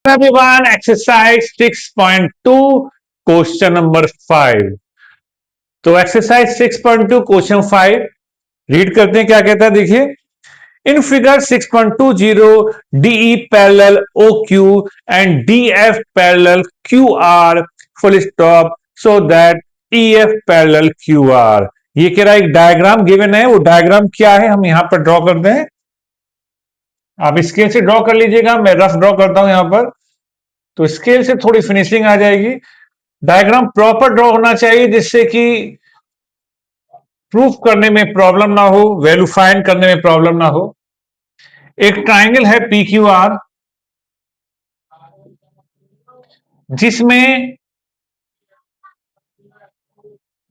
Everyone, exercise 6.2 question number 5। तो exercise 6.2 question 5 read करते हैं। क्या कहता है देखिए, in figure 6.20 DE parallel O Q and D F parallel Q R full stop so that E F parallel Q R. ये कह रहा है एक डायग्राम गिवन है, वो डायग्राम क्या है हम यहां पर ड्रॉ करते हैं। आप स्केल से ड्रॉ कर लीजिएगा, मैं रफ ड्रॉ करता हूं यहां पर, तो स्केल से थोड़ी फिनिशिंग आ जाएगी। डायग्राम प्रॉपर ड्रॉ होना चाहिए जिससे कि प्रूफ करने में प्रॉब्लम ना हो, वैल्यू फाइंड करने में प्रॉब्लम ना हो। एक ट्राइंगल है पी क्यू आर जिसमें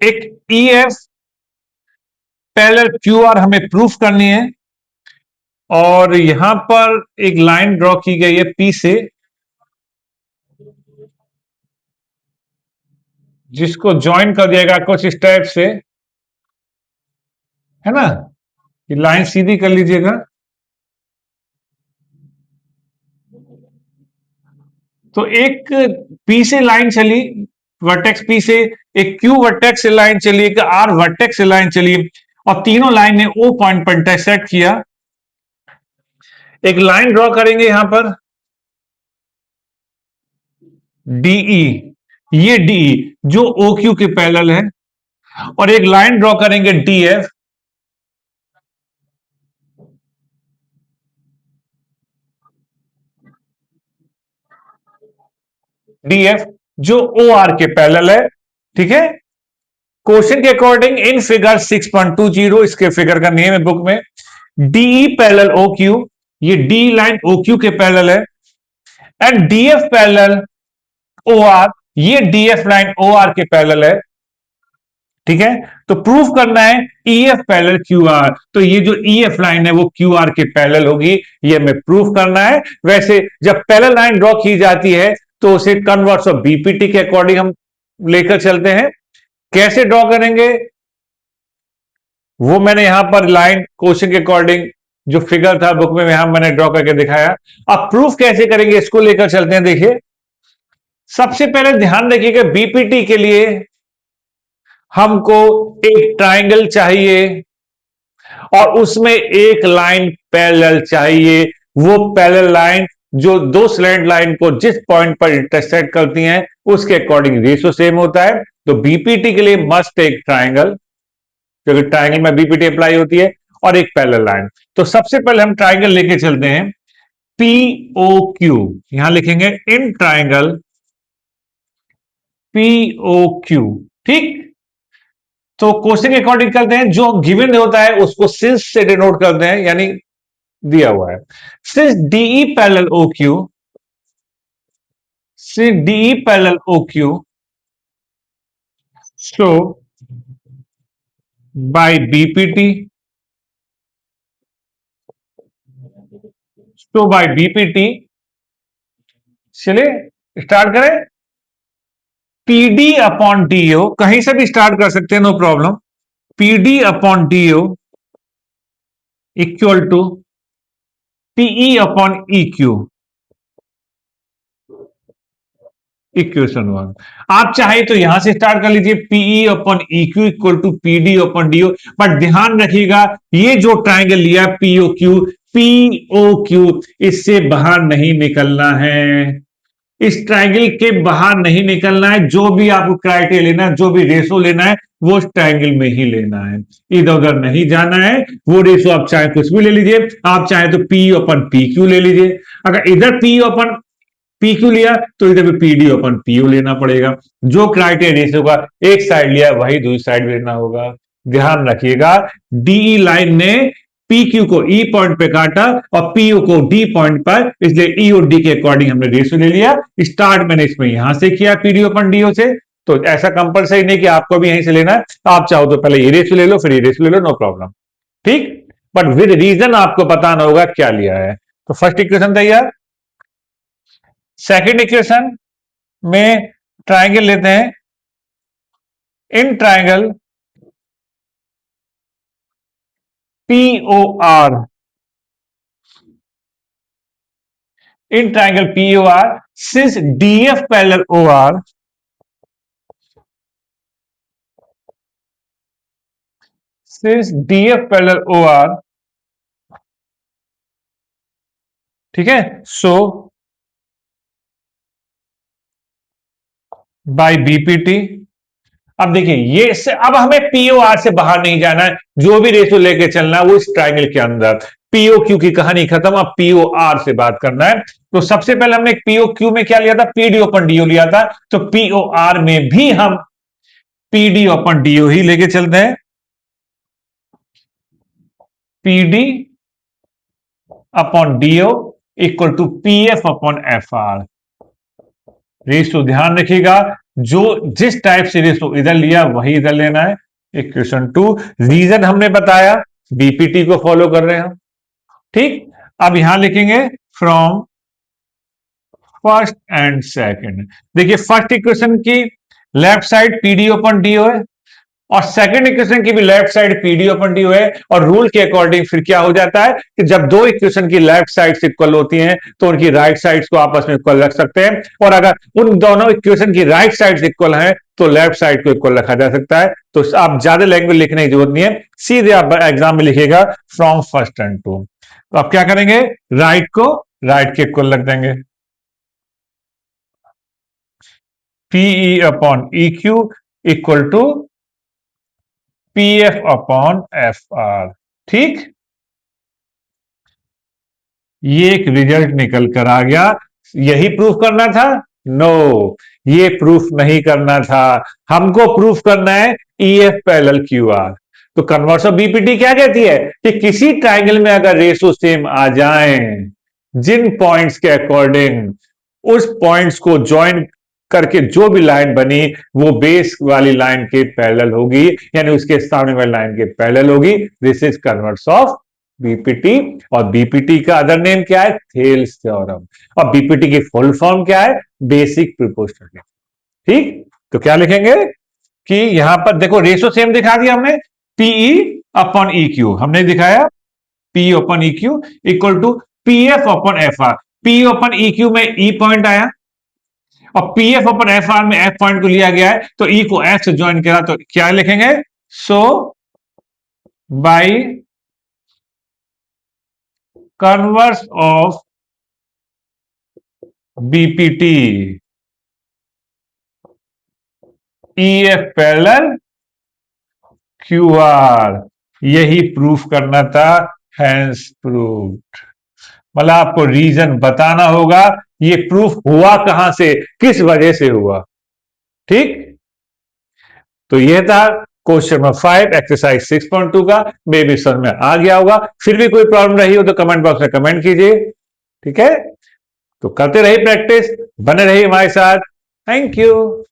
एक ई एफ पैरेलल क्यू आर हमें प्रूफ करनी है, और यहां पर एक लाइन ड्रॉ की गई है पी से, जिसको ज्वाइन कर दिएगा कुछ इस टाइप से, है ना। ये लाइन सीधी कर लीजिएगा। तो एक पी से लाइन चली, वर्टेक्स पी से, एक क्यू वर्टेक्स से लाइन चली, एक आर वर्टेक्स से लाइन चली, और तीनों लाइन ने ओ पॉइंट पर इंटरसेक्ट किया। एक लाइन ड्रॉ करेंगे यहां पर डीई, ये डीई जो ओ क्यू के पैरेलल है, और एक लाइन ड्रॉ करेंगे डीएफ, डीएफ जो ओ आर के पैरेलल है। ठीक है। क्वेश्चन के अकॉर्डिंग इन फिगर 6.20, इसके फिगर का नेम है बुक में, डीई पैरेलल ओ क्यू, ये डी लाइन ओ क्यू के पैरेलल है, and DF parallel O R, ये डीएफ लाइन ओ आर के पैरेलल है। ठीक है। तो प्रूफ करना है E F parallel Q R, तो ये जो ई एफ लाइन है वो क्यू आर के पैरेलल होगी, ये हमें प्रूफ करना है। वैसे जब पैरेलल लाइन ड्रॉ की जाती है तो उसे कन्वर्स ऑफ बीपीटी के अकॉर्डिंग हम लेकर चलते हैं। कैसे ड्रॉ करेंगे वो मैंने यहां पर लाइन क्वेश्चन के अकॉर्डिंग जो फिगर था बुक में यहां मैंने ड्रॉ करके दिखाया। अब प्रूफ कैसे करेंगे इसको लेकर चलते हैं। देखिए, सबसे पहले ध्यान रखिएगा बीपीटी के लिए हमको एक ट्राइंगल चाहिए और उसमें एक लाइन पैरेलल चाहिए। वो पैरेलल लाइन जो दो स्लैंट लाइन को जिस पॉइंट पर इंटरसेक्ट करती हैं उसके अकॉर्डिंग रेशियो सेम होता है। तो बीपीटी के लिए मस्ट एक ट्राइंगल, क्योंकि ट्राइंगल में बीपीटी अप्लाई होती है, और एक पैरेलल लाइन। तो सबसे पहले हम ट्राइंगल लेके चलते हैं पीओ क्यू, यहां लिखेंगे इन ट्राइंगल पीओ क्यू। ठीक। तो क्वेश्चन के अकॉर्डिंग करते हैं, जो गिवन होता है उसको सिंस से डिनोट करते हैं, यानी दिया हुआ है since DE parallel O Q, since DE parallel O Q, so by BPT, so by BPT, चलिए स्टार्ट करें। पीडी अपॉन डीओ, कहीं से भी स्टार्ट कर सकते हैं, no problem. PD upon DO equal to PE upon E Q, equation 1। आप चाहे तो यहां से स्टार्ट कर लीजिए, PE upon E Q equal to PD upon DO, but ध्यान रखिएगा ये जो ट्राइंगल लिया पीओ क्यू, पीओ क्यू इससे बाहर नहीं निकलना है, इस ट्राइंगल के बाहर नहीं निकलना है। जो भी आपको क्राइटेरिया लेना है, जो भी रेशो लेना है, वो उस ट्राइंगल में ही लेना है, इधर उधर नहीं जाना है। वो रेशो आप चाहे कुछ भी ले लीजिए, आप चाहे तो पी अपन पी क्यू ले लीजिए। अगर इधर पी अपन पी क्यू लिया तो इधर पे पीडी अपन पीओ लेना पड़ेगा। जो क्राइटेरिया रेशो का एक साइड लिया वही दूसरी साइड लेना होगा। ध्यान रखिएगा, डीई लाइन ने पी क्यू को ई पॉइंट पे काटा और पीओ को डी पॉइंट पर, इसलिए ई और डी के अकॉर्डिंग हमने रेशियो ले लिया। स्टार्ट मैंने इसमें यहां से किया पीडी अपन डीओ से, तो ऐसा कंपलसरी नहीं कि आपको भी यहीं से लेना है। आप चाहो तो पहले ये रेशियो ले लो फिर ये रेशियो ले लो, नो प्रॉब्लम। ठीक। बट विद रीजन आपको बताना होगा क्या लिया है। तो फर्स्ट इक्वेशन तैयार। सेकेंड इक्वेशन में ट्राइंगल लेते हैं, in triangle P O R, in triangle POR since DF parallel OR, since DF parallel OR, ठीक है, सो बाय BPT। अब देखिए ये से, अब हमें POR से बाहर नहीं जाना है, जो भी रेशो लेके चलना है वो इस ट्राइंगल के अंदर। POQ की कहानी खत्म, अब POR से बात करना है। तो सबसे पहले हमने POQ में क्या लिया था, PD अपन DO लिया था, तो POR में भी हम PD अपन DO ही लेके चलते हैं। PD upon DO equal to PF upon FR। Ratio ध्यान रखिएगा, जो जिस टाइप से रेशो इधर लिया वही इधर लेना है। इक्वेशन 2, रीजन हमने बताया, BPT को फॉलो कर रहे हैं हम, ठीक। अब यहां लिखेंगे फ्रॉम फर्स्ट एंड सेकंड। देखिए फर्स्ट इक्वेशन की left side PD upon DO है, और सेकंड इक्वेशन की भी left side PD upon DO है, और रूल के अकॉर्डिंग फिर क्या हो जाता है कि जब दो इक्वेशन की लेफ्ट साइड इक्वल होती हैं तो उनकी राइट साइड्स को आपस में इक्वल रख सकते हैं, और अगर उन दोनों इक्वेशन की राइट साइड्स इक्वल हैं तो लेफ्ट साइड को इक्वल रखा जा सकता है। तो आप ज्यादा लैंग्वेज लिखने की जरूरत नहीं है, सीधे आप एग्जाम में लिखिएगा फ्रॉम फर्स्ट एंड टू। तो आप क्या करेंगे, राइट को राइट के इक्वल रख देंगे, PE upon EQ equal to PF upon FR, ठीक। ये एक रिजल्ट निकल कर आ गया। यही प्रूफ करना था? नो, ये प्रूफ नहीं करना था, हमको प्रूफ करना है EF पैरेलल QR। तो कन्वर्स ऑफ BPT क्या कहती है कि किसी ट्राइंगल में अगर रेशो सेम आ जाए, जिन पॉइंट्स के अकॉर्डिंग उस पॉइंट्स को ज्वाइन करके जो भी लाइन बनी वो बेस वाली लाइन के पैरेलल होगी, यानी उसके सामने वाली लाइन के पैरेलल होगी। This is converse of BPT। और BPT का अदर नेम क्या है, थेल्स थ्योरम। और BPT की फुल फॉर्म क्या है, बेसिक प्रोपोर्शनलिटी, ठीक। तो क्या लिखेंगे कि यहां पर देखो रेशो सेम दिखा दिया हमने, PE अपॉन EQ हमने दिखाया, PE upon EQ equal to PF upon FR। PE upon EQ में E पॉइंट आया, और PF अपॉन FR में F पॉइंट को लिया गया है, तो E को F से ज्वाइन करा, तो क्या लिखेंगे, so by converse of BPT EF parallel QR, यही प्रूफ करना था, हैंस प्रूव्ड। मतलब आपको रीजन बताना होगा ये प्रूफ हुआ कहां से, किस वजह से हुआ, ठीक। तो यह था क्वेश्चन नंबर 5 एक्सरसाइज 6.2 का। मे भी समझ में आ गया होगा, फिर भी कोई प्रॉब्लम रही हो तो कमेंट बॉक्स में कमेंट कीजिए, ठीक है। तो करते रहिए प्रैक्टिस, बने रहिए हमारे साथ। Thank you.